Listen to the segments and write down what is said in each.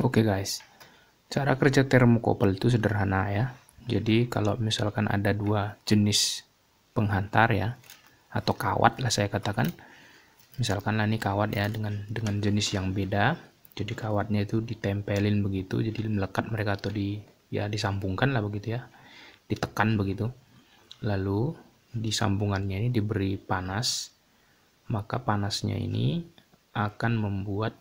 Oke guys, cara kerja termokopel itu sederhana ya. Jadi kalau misalkan ada dua jenis penghantar ya, atau kawat lah saya katakan, misalkan lah ini kawat ya dengan jenis yang beda. Jadi kawatnya itu ditempelin begitu, jadi melekat mereka atau disambungkan lah begitu ya, ditekan begitu. Lalu di sambungannya ini diberi panas, maka panasnya ini akan membuat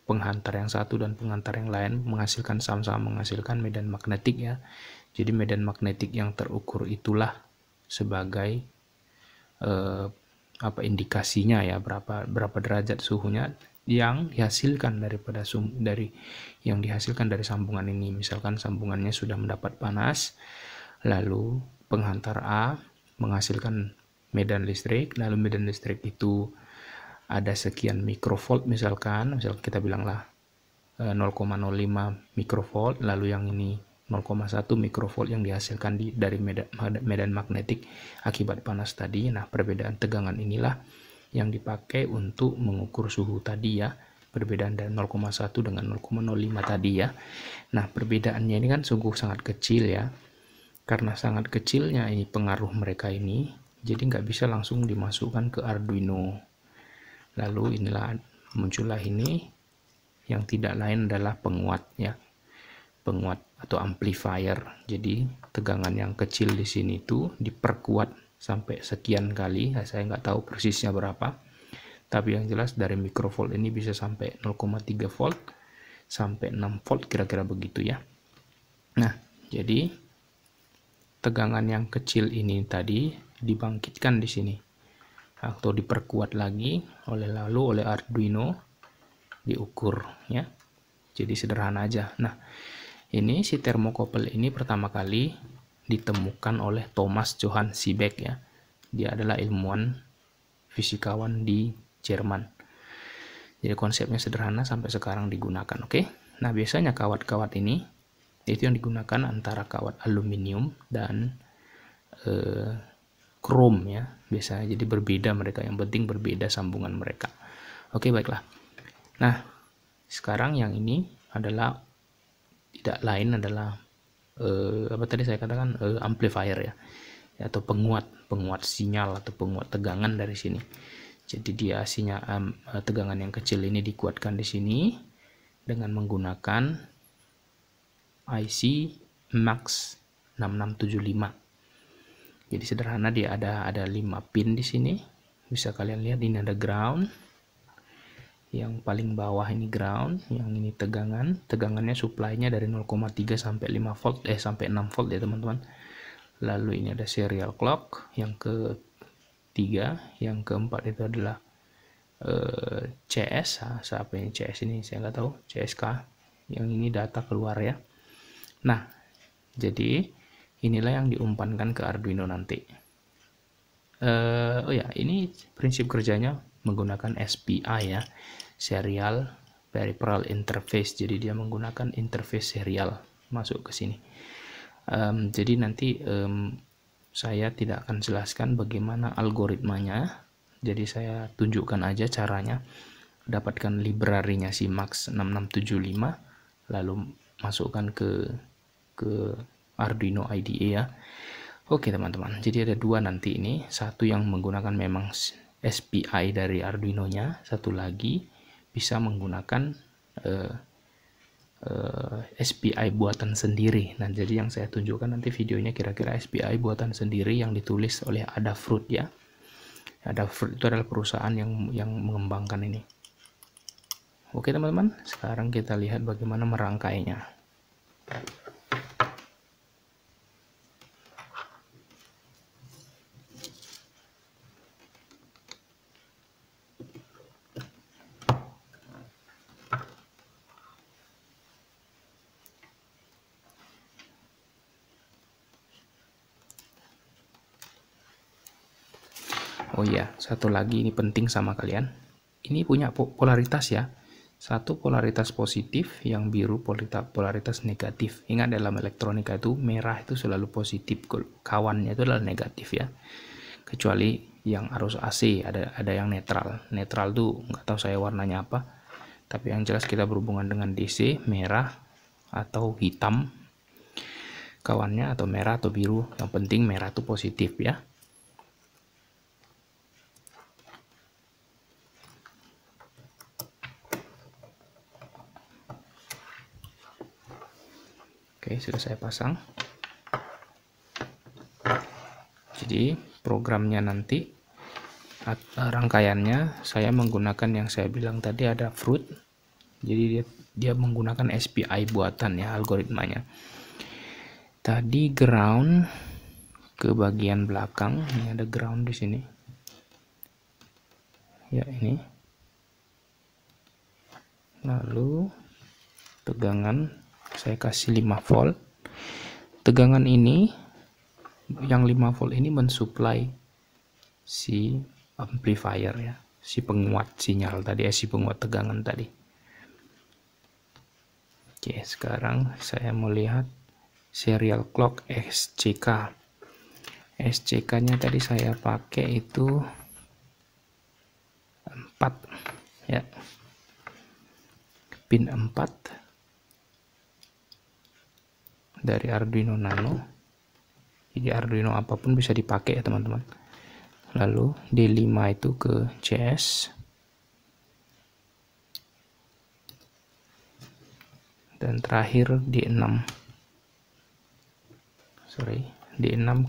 penghantar yang satu dan penghantar yang lain menghasilkan sama-sama menghasilkan medan magnetik ya. Jadi medan magnetik yang terukur itulah sebagai indikasinya ya, berapa derajat suhunya yang dihasilkan dari sambungan ini. Misalkan sambungannya sudah mendapat panas, lalu penghantar A menghasilkan medan listrik, lalu medan listrik itu ada sekian mikrovolt, misalkan kita bilanglah 0,05 mikrovolt, lalu yang ini 0,1 mikrovolt yang dihasilkan dari medan magnetik akibat panas tadi. Nah, perbedaan tegangan inilah yang dipakai untuk mengukur suhu tadi ya, perbedaan dari 0,1 dengan 0,05 tadi ya. Nah, perbedaannya ini kan sungguh sangat kecil ya. Karena sangat kecilnya ini pengaruh mereka ini, jadi nggak bisa langsung dimasukkan ke Arduino. Lalu inilah muncullah ini yang tidak lain adalah penguat ya, penguat atau amplifier. Jadi tegangan yang kecil di sini itu diperkuat sampai sekian kali, saya nggak tahu persisnya berapa, tapi yang jelas dari mikrovolt ini bisa sampai 0,3 volt sampai 6 volt kira-kira begitu ya. Nah, jadi tegangan yang kecil ini tadi dibangkitkan di sini atau diperkuat lagi oleh Arduino, diukur ya. Jadi sederhana aja. Nah, ini si termokopel ini pertama kali ditemukan oleh Thomas Johann Seebeck ya. Dia adalah ilmuwan fisikawan di Jerman. Jadi konsepnya sederhana sampai sekarang digunakan, oke. Nah, biasanya kawat-kawat ini itu yang digunakan antara kawat aluminium dan krom ya, biasanya. Jadi berbeda mereka, yang penting berbeda sambungan mereka. Oke, baiklah. Nah, sekarang yang ini adalah tidak lain adalah apa tadi saya katakan, amplifier ya, atau penguat sinyal atau penguat tegangan dari sini. Jadi dia tegangan yang kecil ini dikuatkan di sini dengan menggunakan IC MAX 6675. Jadi sederhana, dia ada 5 pin di sini. Bisa kalian lihat ini ada ground. Yang paling bawah ini ground, yang ini tegangannya supply-nya dari 0,3 sampai 5 volt sampai 6 volt ya teman-teman. Lalu ini ada serial clock yang ketiga, yang keempat itu adalah CS. Siapa ini CS ini saya nggak tahu, CSK. Yang ini data keluar ya. Nah, jadi inilah yang diumpankan ke Arduino nanti. Oh ya, ini prinsip kerjanya menggunakan SPI ya, Serial Peripheral Interface. Jadi dia menggunakan interface serial masuk ke sini. Jadi nanti saya tidak akan jelaskan bagaimana algoritmanya. Jadi saya tunjukkan aja caranya. Dapatkan library-nya si MAX 6675, lalu masukkan ke Arduino IDE ya. Oke teman-teman, jadi ada dua nanti ini, satu yang menggunakan memang SPI dari Arduino-nya, satu lagi bisa menggunakan SPI buatan sendiri. Nah, jadi yang saya tunjukkan nanti videonya kira-kira SPI buatan sendiri yang ditulis oleh Adafruit ya. Adafruit itu adalah perusahaan yang mengembangkan ini. Oke teman-teman, sekarang kita lihat bagaimana merangkainya. Oh iya, satu lagi ini penting sama kalian. Ini punya polaritas ya. Satu polaritas positif, yang biru polaritas negatif. Ingat dalam elektronika itu merah itu selalu positif, kawannya itu adalah negatif ya. Kecuali yang arus AC ada yang netral. Netral tuh nggak tahu saya warnanya apa. Tapi yang jelas kita berhubungan dengan DC, merah atau hitam kawannya, atau merah atau biru. Yang penting merah itu positif ya. Oke, sudah saya pasang. Jadi programnya nanti rangkaiannya saya menggunakan yang saya bilang tadi, ada fruit. Jadi dia menggunakan SPI buatan ya algoritmanya. Tadi ground ke bagian belakang, ini ada ground di sini. Ya ini. Lalu tegangan saya kasih 5 volt. Tegangan ini, yang 5 volt ini mensuplai si amplifier ya, si penguat sinyal tadi, si penguat tegangan tadi. Oke, sekarang saya mau lihat serial clock SCK. SCK-nya tadi saya pakai itu 4 ya. Pin 4 dari Arduino Nano. Jadi Arduino apapun bisa dipakai ya teman-teman. Lalu D5 itu ke CS. Dan terakhir D6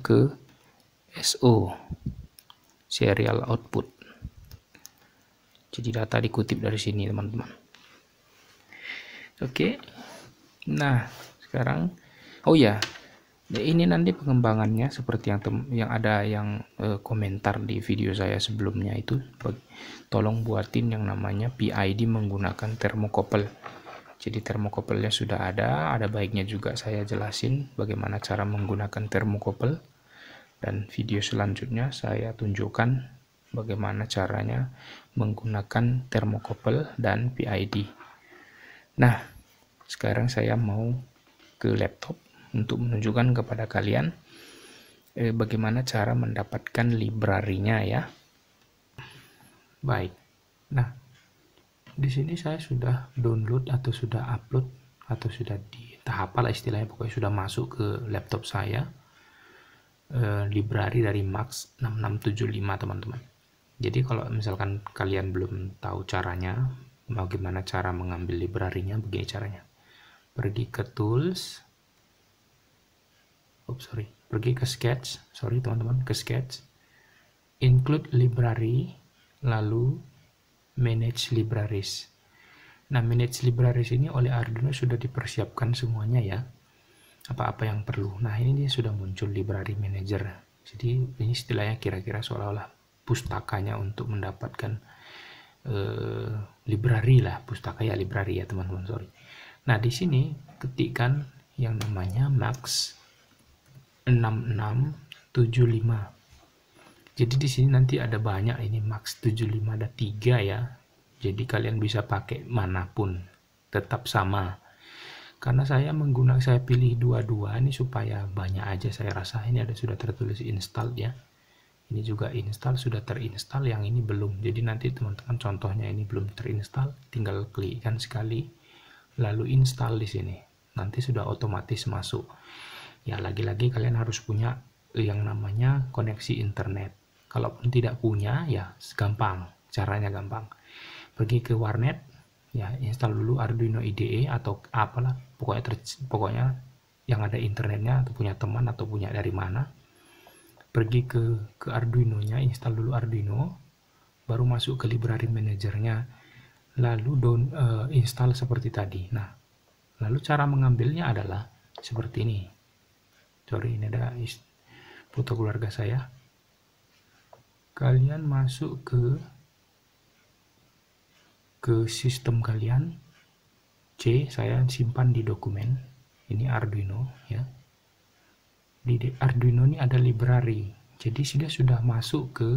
ke SO, serial output. Jadi data dikutip dari sini teman-teman. Oke. Nah, sekarang oh ya, ini nanti pengembangannya seperti yang ada yang komentar di video saya sebelumnya itu, tolong buatin yang namanya PID menggunakan thermocouple. Jadi thermocouple-nya sudah ada baiknya juga saya jelasin bagaimana cara menggunakan thermocouple, dan video selanjutnya saya tunjukkan bagaimana caranya menggunakan thermocouple dan PID. Nah, sekarang saya mau ke laptop untuk menunjukkan kepada kalian bagaimana cara mendapatkan library-nya ya. Baik. Nah, di sini saya sudah download atau sudah upload atau sudah di tahap apa lah istilahnya, pokoknya sudah masuk ke laptop saya library dari Max 6675 teman-teman. Jadi kalau misalkan kalian belum tahu caranya, bagaimana cara mengambil library-nya, begini caranya. Pergi ke tools, pergi ke sketch, teman-teman, ke sketch, include library, lalu manage libraries. Nah, manage libraries ini oleh Arduino sudah dipersiapkan semuanya ya, apa-apa yang perlu. Nah, ini dia sudah muncul library manager. Jadi ini istilahnya kira-kira seolah-olah pustakanya untuk mendapatkan library lah, pustaka ya, library ya teman-teman, Nah, di sini ketikkan yang namanya Max 6675. Jadi di sini nanti ada banyak, ini Max 75 ada 3 ya. Jadi kalian bisa pakai manapun, tetap sama. Karena saya pilih dua-dua ini supaya banyak aja, saya rasa. Ini ada sudah tertulis install ya. Ini juga install, sudah terinstall, yang ini belum. Jadi nanti teman-teman contohnya ini belum terinstall, tinggal klikkan sekali lalu install di sini. Nanti sudah otomatis masuk. Ya, lagi-lagi kalian harus punya yang namanya koneksi internet. Kalaupun tidak punya, ya gampang, caranya gampang. Pergi ke warnet, ya install dulu Arduino IDE atau apalah, pokoknya yang ada internetnya, atau punya teman atau punya dari mana. Pergi ke Arduino-nya, install dulu Arduino, baru masuk ke library manajernya, lalu install seperti tadi. Nah, lalu cara mengambilnya adalah seperti ini. Ini ada foto keluarga saya. Kalian masuk ke sistem kalian, saya simpan di dokumen. Ini Arduino ya. Di Arduino ini ada library. Jadi sudah masuk ke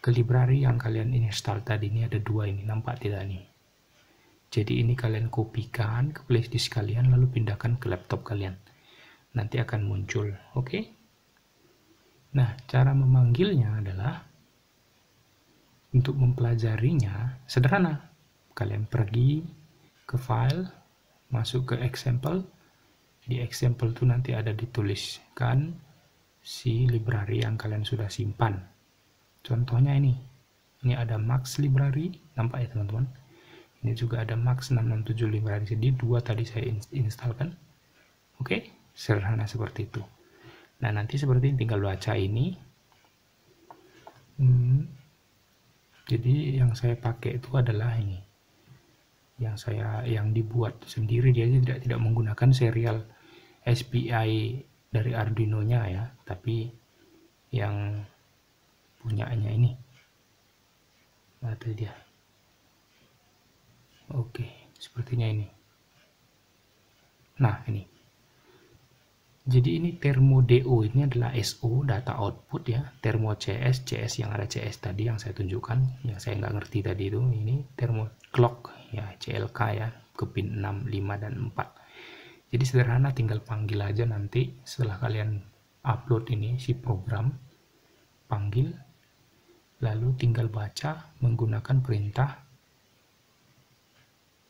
library yang kalian install tadi. Ini ada 2 ini, nampak tidak nih? Jadi ini kalian kopikan ke flashdisk kalian, lalu pindahkan ke laptop kalian. Nanti akan muncul, oke? Nah, cara memanggilnya adalah, untuk mempelajarinya sederhana. kalian pergi ke file, masuk ke example. Di example itu nanti ada dituliskan si library yang kalian sudah simpan. Contohnya ini ada Max library, nampak ya teman-teman. Ini juga ada Max 667 library. Jadi dua tadi saya instalkan. Oke, sederhana seperti itu. Nah, nanti seperti ini tinggal baca ini. Jadi yang saya pakai itu adalah ini. Yang dibuat sendiri, dia tidak menggunakan serial SPI dari Arduino-nya ya, tapi yang punyanya ini. Nah, itu dia. Oke, sepertinya ini. Nah, ini. Jadi ini ThermoDO ini adalah SO, data output ya. Thermo CS yang ada CS tadi yang saya tunjukkan, yang saya nggak ngerti tadi itu. Ini thermo clock ya, CLK ya, ke pin 6, 5, dan 4. Jadi sederhana, tinggal panggil aja nanti setelah kalian upload ini si program, panggil, lalu tinggal baca menggunakan perintah.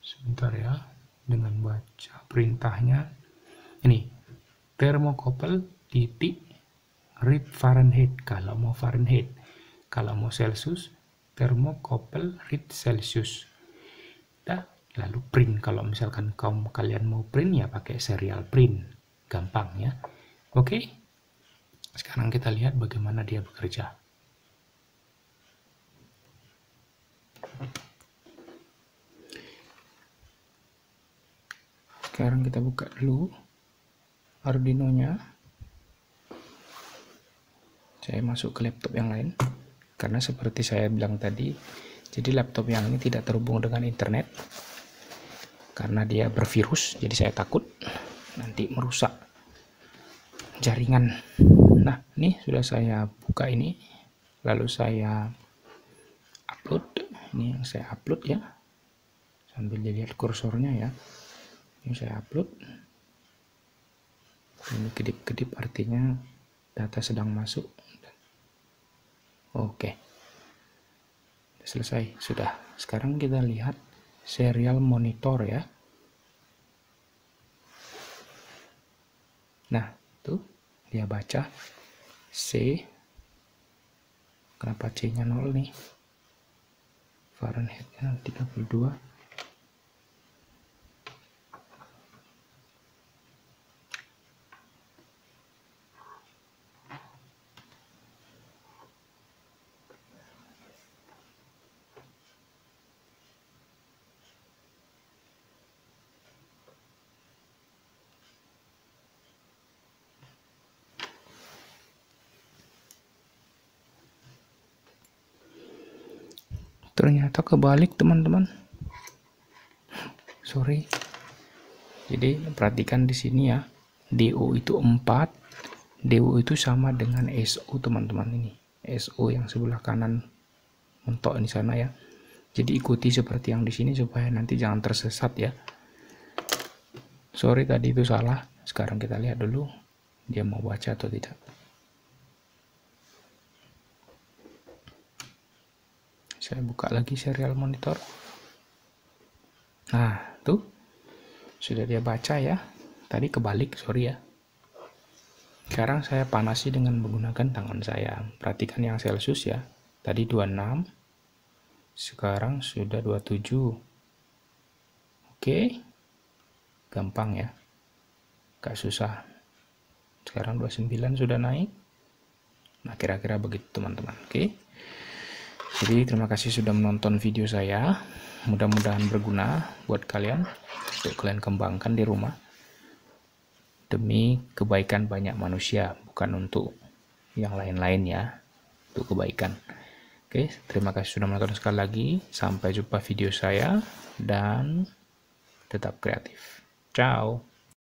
Sebentar ya, dengan baca perintahnya ini. Thermocouple titik read Fahrenheit kalau mau Fahrenheit, kalau mau Celsius thermocouple read Celsius. Nah, lalu print, kalau misalkan kalian mau print ya pakai serial print, gampang ya. Oke, sekarang kita lihat bagaimana dia bekerja. Sekarang kita buka dulu Arduino-nya. Saya masuk ke laptop yang lain, karena seperti saya bilang tadi, jadi laptop yang ini tidak terhubung dengan internet karena dia bervirus. Jadi saya takut nanti merusak jaringan. Nah, ini sudah saya buka ini, lalu saya upload. Ini yang saya upload ya, sambil dilihat kursornya ya. Ini saya upload. Ini kedip-kedip artinya data sedang masuk. Oke, selesai, sudah. Sekarang kita lihat serial monitor ya. Nah, tuh dia baca C. Kenapa C-nya 0 nih? Fahrenheit-nya 32. Ternyata kebalik teman-teman. Sorry. Jadi perhatikan di sini ya. DO itu 4. DO itu sama dengan SO teman-teman ini. SO yang sebelah kanan mentok di sana ya. Jadi ikuti seperti yang di sini supaya nanti jangan tersesat ya. Sorry tadi itu salah. Sekarang kita lihat dulu dia mau baca atau tidak. Saya buka lagi serial monitor. Nah, tuh sudah dia baca ya. Tadi kebalik, sorry ya. Sekarang saya panasi dengan menggunakan tangan saya. Perhatikan yang Celsius ya. Tadi 26. Sekarang sudah 27. Oke. Gampang ya. Gak susah. Sekarang 29 sudah naik. Nah, kira-kira begitu teman-teman. Oke. Jadi terima kasih sudah menonton video saya. Mudah-mudahan berguna buat kalian untuk kalian kembangkan di rumah demi kebaikan banyak manusia, bukan untuk yang lain-lain ya, untuk kebaikan. Oke, terima kasih sudah menonton sekali lagi. Sampai jumpa video saya dan tetap kreatif. Ciao.